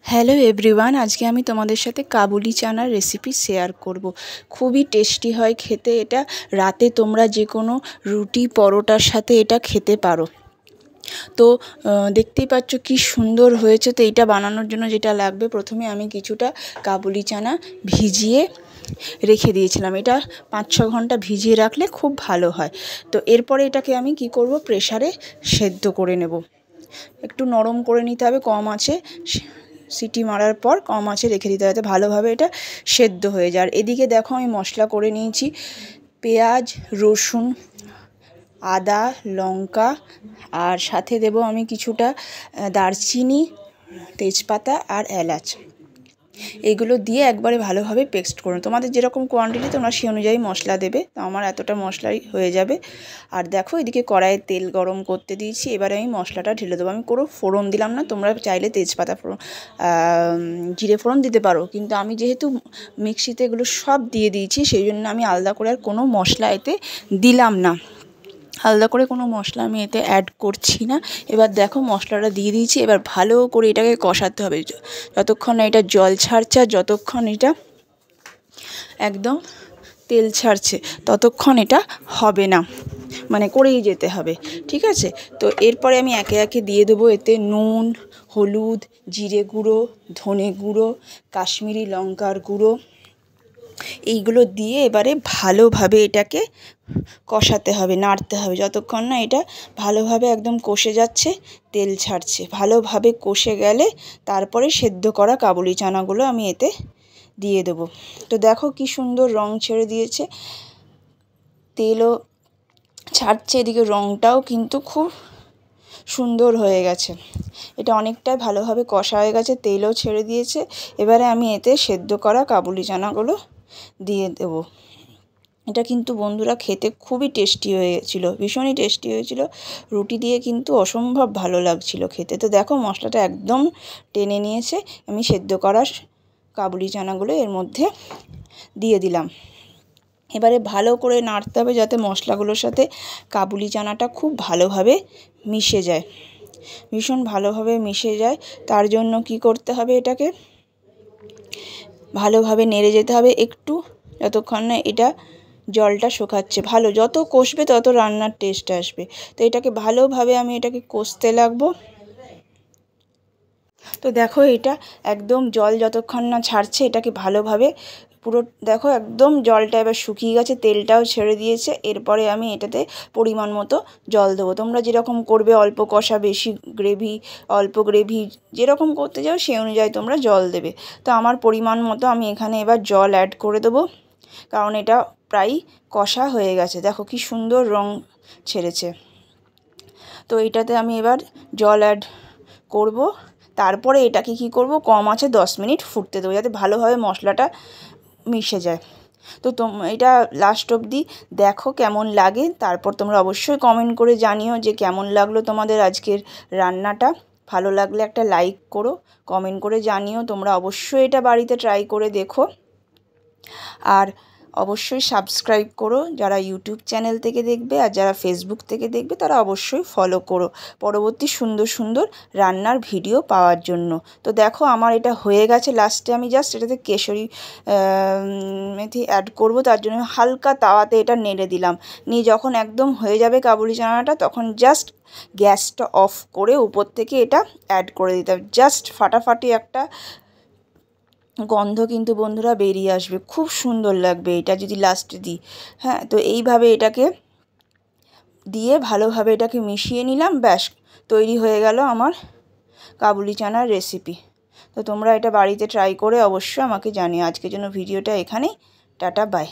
Hello everyone, আজকে আমি তোমাদের সাথে কাবুলি চানার রেসিপি শেয়ার করব। খুবই টেস্টি হয় খেতে এটা। রাতে তোমরা যে কোনো রুটি পরোটার সাথে এটা খেতে পারো। তো দেখতেই পাচ্ছ কি সুন্দর হয়েছে। তো এইটা বানানোর জন্য যেটা লাগবে, প্রথমে আমি কিছুটা কাবুলি চানা ভিজিয়ে রেখে দিয়েছিলাম। এটা 5-6 ঘন্টা ভিজিয়ে রাখলে খুব ভালো হয়। তো এরপরে এটাকে আমি কি করব, প্রেসারে সেদ্ধ করে নেব। একটু নরম করে নিতে হবে, কম আঁচে সিটি মারার পর কম আঁচে রেখে দিতে হবে, ভালোভাবে এটা সেদ্ধ হয়ে যায়। আর এদিকে দেখো আমি মশলা করে নিয়েছি। পেঁয়াজ, রসুন, আদা, লঙ্কা, আর সাথে দেব আমি কিছুটা দারচিনি, তেজপাতা আর এলাচ। এগুলো দিয়ে একবারে ভালোভাবে পেস্ট করুন। তোমাদের যেরকম কোয়ান্টিটি তোমরা সেই অনুযায়ী মশলা দেবে। তো আমার এতটা মশলাই হয়ে যাবে। আর দেখো এদিকে কড়াইয়ে তেল গরম করতে দিয়েছি। এবারে আমি মশলাটা ঢেলে দেবো। আমি কোনো ফোড়ন দিলাম না, তোমরা চাইলে তেজপাতা ফোড়ন, জিরে ফোড়ন দিতে পারো, কিন্তু আমি যেহেতু মিক্সিতে এগুলো সব দিয়ে দিয়েছি সেই জন্য আমি আলাদা করে আর কোনো মশলা এতে দিলাম না। আলাদা করে কোনো মশলা আমি এতে অ্যাড করছি না। এবার দেখো মশলাটা দিয়ে দিয়েছি। এবার ভালো করে এটাকে কষাতে হবে যতক্ষণ না এটা জল ছাড়ছে, আর যতক্ষণ এটা একদম তেল ছাড়ছে ততক্ষণ এটা হবে না, মানে করেই যেতে হবে, ঠিক আছে? তো এরপরে আমি একে একে দিয়ে দেবো এতে নুন, হলুদ, জিরে গুঁড়ো, ধনে গুঁড়ো, কাশ্মীরি লঙ্কার গুঁড়ো। এইগুলো দিয়ে এবারে ভালোভাবে এটাকে কষাতে হবে, নাড়তে হবে যতক্ষণ না এটা ভালোভাবে একদম কষে যাচ্ছে, তেল ছাড়ছে। ভালোভাবে কষে গেলে তারপরে সেদ্ধ করা কাবুলি চানাগুলো আমি এতে দিয়ে দেবো। তো দেখো কি সুন্দর রং ছেড়ে দিয়েছে, তেলও ছাড়ছে, এদিকে রংটাও কিন্তু খুব সুন্দর হয়ে গেছে। এটা অনেকটাই ভালোভাবে কষা হয়ে গেছে, তেলও ছেড়ে দিয়েছে। এবারে আমি এতে সেদ্ধ করা কাবুলি চানাগুলো দিয়ে দেবো। এটা কিন্তু বন্ধুরা খেতে খুবই টেস্টি হয়েছিল, ভীষণই টেস্টি হয়েছিল। রুটি দিয়ে কিন্তু অসম্ভব ভালো লাগছিল খেতে। তো দেখো মশলাটা একদম টেনে নিয়েছে। আমি সেদ্ধ করা কাবুলি চানাগুলো এর মধ্যে দিয়ে দিলাম। এবারে ভালো করে নাড়তে হবে যাতে মশলাগুলোর সাথে কাবুলি চানাটা খুব ভালোভাবে মিশে যায়, ভীষণ ভালোভাবে মিশে যায়। তার জন্য কি করতে হবে, এটাকে ভালোভাবে নেড়ে যেতে হবে একটু, যতক্ষণ না এটা জলটা শুকাচ্ছে। ভালো যত কষবে তত রান্নার টেস্ট আসবে। তো এটাকে ভালোভাবে আমি এটাকে কষতে লাগবো। তো দেখো এটা একদম জল যতক্ষণ না ছাড়ছে এটাকে ভালোভাবে পুরো দেখো একদম জলটা এবার শুকিয়ে গেছে, তেলটাও ছেড়ে দিয়েছে। এরপরে আমি এটাতে পরিমাণ মতো জল দেবো। তোমরা যেরকম করবে, অল্প কষা, বেশি গ্রেভি, অল্প গ্রেভি, যেরকম করতে চাও সেই অনুযায়ী তোমরা জল দেবে। তো আমার পরিমাণ মতো আমি এখানে এবার জল অ্যাড করে দেবো, কারণ এটা প্রায় কষা হয়ে গেছে। দেখো কি সুন্দর রং ছেড়েছে। তো এটাতে আমি এবার জল অ্যাড করব। তারপরে এটাকে কি করব, কম আঁচে 10 মিনিট ফুটতে দেবো যাতে ভালোভাবে মশলাটা মিশে যায়। তো এটা লাস্ট অবধি দেখো কেমন লাগে। তারপর তোমরা অবশ্যই কমেন্ট করে জানিও যে কেমন লাগলো তোমাদের আজকের রান্নাটা। ভালো লাগলে একটা লাইক করো, কমেন্ট করে জানিও। তোমরা অবশ্যই এটা বাড়িতে ট্রাই করে দেখো। আর অবশ্যই সাবস্ক্রাইব করো যারা ইউটিউব চ্যানেল থেকে দেখবে, আর যারা ফেসবুক থেকে দেখবে তারা অবশ্যই ফলো করো পরবর্তী সুন্দর সুন্দর রান্নার ভিডিও পাওয়ার জন্য। তো দেখো আমার এটা হয়ে গেছে। লাস্টে আমি জাস্ট এটাতে কেশরি মেথি অ্যাড করব, তার জন্য হালকা তাওয়াতে এটা নেড়ে দিলাম। নিয়ে যখন একদম হয়ে যাবে কাবুলি চানাটা, তখন জাস্ট গ্যাসটা অফ করে উপর থেকে এটা অ্যাড করে দিতাম। জাস্ট ফাটাফাটি একটা গন্ধ কিন্তু বন্ধুরা বেরিয়ে আসবে, খুব সুন্দর লাগবে এটা যদি লাস্টে দিই। হ্যাঁ, তো এইভাবে এটাকে দিয়ে ভালোভাবে এটাকে মিশিয়ে নিলাম, ব্যাস তৈরি হয়ে গেল আমার কাবুলি চানার রেসিপি। তো তোমরা এটা বাড়িতে ট্রাই করে অবশ্যই আমাকে জানিও। আজকের জন্য ভিডিওটা এখানেই, টাটা বাই।